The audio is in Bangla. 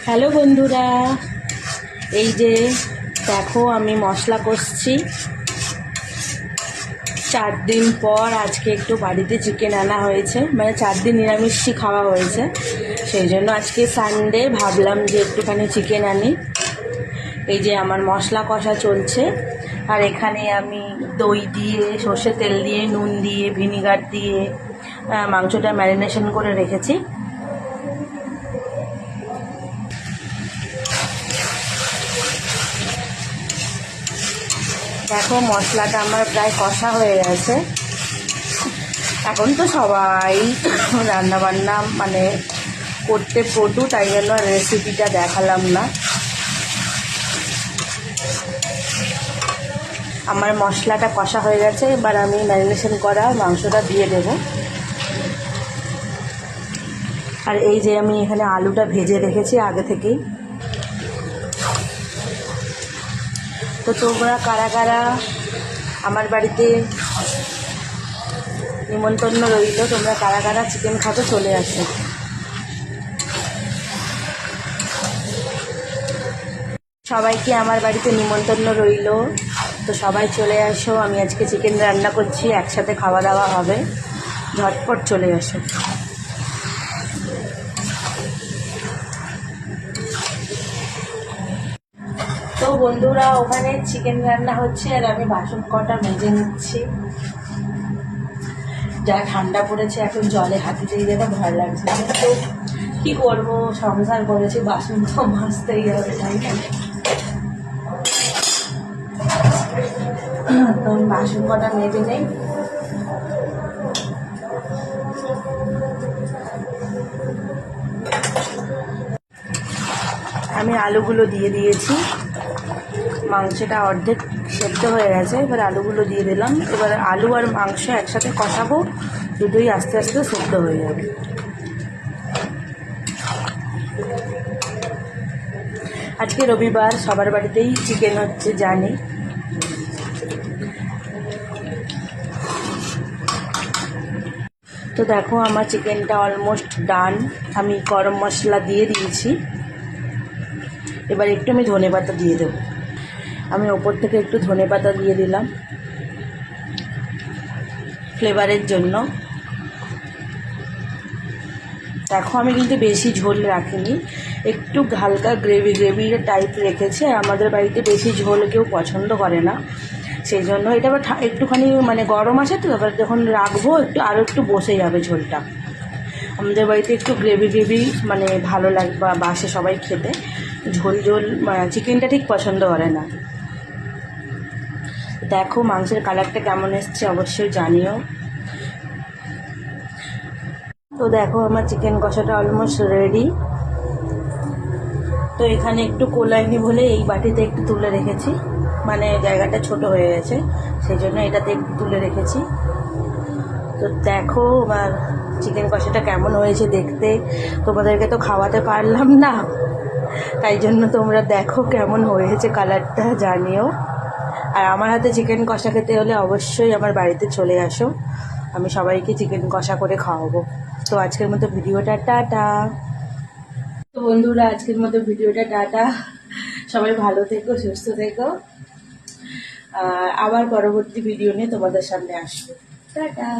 হ্যালো বন্ধুরা, এই যে দেখো আমি মশলা কষছি। 4 দিন পর আজকে একটু বাড়িতে চিকেন আনা হয়েছে, মানে 4 দিন নিরামিষই খাওয়া হয়েছে, সেই জন্য আজকে সানডে ভাবলাম যে একটুখানি চিকেন আনি। এই যে আমার মশলা কষা চলছে, আর এখানে আমি দই দিয়ে, সর্ষের তেল দিয়ে, নুন দিয়ে, ভিনিগার দিয়ে মাংসটা ম্যারিনেশন করে রেখেছি। দেখো মশলাটা আমার প্রায় কষা হয়ে গেছে। এখন তো সবাই রান্নাবান্না মানে করতে পটু, তাই জন্য রেসিপিটা দেখালাম না। আমার মশলাটা কষা হয়ে গেছে, এবার আমি ম্যারিনেশন করা মাংসটা দিয়ে দেব। আর এই যে আমি এখানে আলুটা ভেজে রেখেছি আগে থেকেই। তো তোমরা কারা কারা আমার বাড়িতে নিমন্ত্রণ রইল, তোমরা কারা কারা চিকেন খাতে চলে আসো। সবাইকে আমার বাড়িতে নিমন্ত্রণ রইল, তো সবাই চলে আসো। আমি আজকে চিকেন রান্না করছি, একসাথে খাওয়া দাওয়া হবে, ঝটপট চলে আসো। তো বন্ধুরা, ওখানে চিকেন রান্না হচ্ছে আর আমি বাসন কটা মেজে নিচ্ছি। যা ঠান্ডা পড়েছে, এখন জলে হাত দিতে যেতে ভয় লাগছে, কিন্তু কি করব, সংসার করেছি, বাসন তো মাজতেই হবে, তাই না? তো আমি বাসন কটা মেজে নেই। আমি আলুগুলো দিয়ে দিয়েছি, মাংসটা অর্ধেক সেদ্ধ হয়ে গেছে, এবার আলুগুলো দিয়ে দিলাম। এবার আলু আর মাংস একসাথে কষাবো, দুটোই আস্তে আস্তে সেদ্ধ হয়ে যাবে। আজকে রবিবার, সবার বাড়িতেই চিকেন হচ্ছে জানি। তো দেখো আমার চিকেনটা অলমোস্ট ডান। আমি গরম মশলা দিয়ে দিয়েছি, এবার একটু আমি ধনেপাতা দিয়ে দেবো। আমি ওপর থেকে একটু ধনেপাতা দিয়ে দিলাম ফ্লেভারের জন্য। দেখো আমি কিন্তু বেশি ঝোল রাখিনি, একটু হালকা গ্রেভি গ্রেভি টাইপ রেখেছি। আর আমাদের বাড়িতে বেশি ঝোল কেউ পছন্দ করে না, সেই জন্য এটা আবার একটুখানি মানে গরম আছে, তো এবার যখন রাখবো একটু আরও একটু বসে যাবে ঝোলটা। আমাদের বাড়িতে একটু গ্রেভি গ্রেভি মানে ভালো লাগে, বা বাসে সবাই খেতে, ঝোল ঝোল চিকেনটা ঠিক পছন্দ করে না। দেখো মাংসের কালারটা কেমন এসছে অবশ্যই জানিও। তো দেখো আমার চিকেন কষাটা অলমোস্ট রেডি। তো এখানে একটু কোলাইনি বলে এই বাটিতে একটু তুলে রেখেছি, মানে জায়গাটা ছোট হয়ে গেছে, সেই জন্য এটাতে একটু তুলে রেখেছি। তো দেখো আমার চিকেন কষাটা কেমন হয়েছে দেখতে। তোমাদেরকে তো খাওয়াতে পারলাম না, তাই জন্য তোমরা দেখো কেমন হয়েছে, কালারটা জানিও। আর আমার হাতে চিকেন কষা খেতে হলে অবশ্যই আমার বাড়িতে চলে আসো, আমি সবাইকে চিকেন কষা করে খাওয়াবো। তো আজকের মতো ভিডিওটা টাটা। তো বন্ধুরা, আজকের মতো ভিডিওটা টাটা। সবাই ভালো থেকো, সুস্থ থেকো। আবার পরবর্তী ভিডিও নিয়ে তোমাদের সামনে আসবো। টাটা।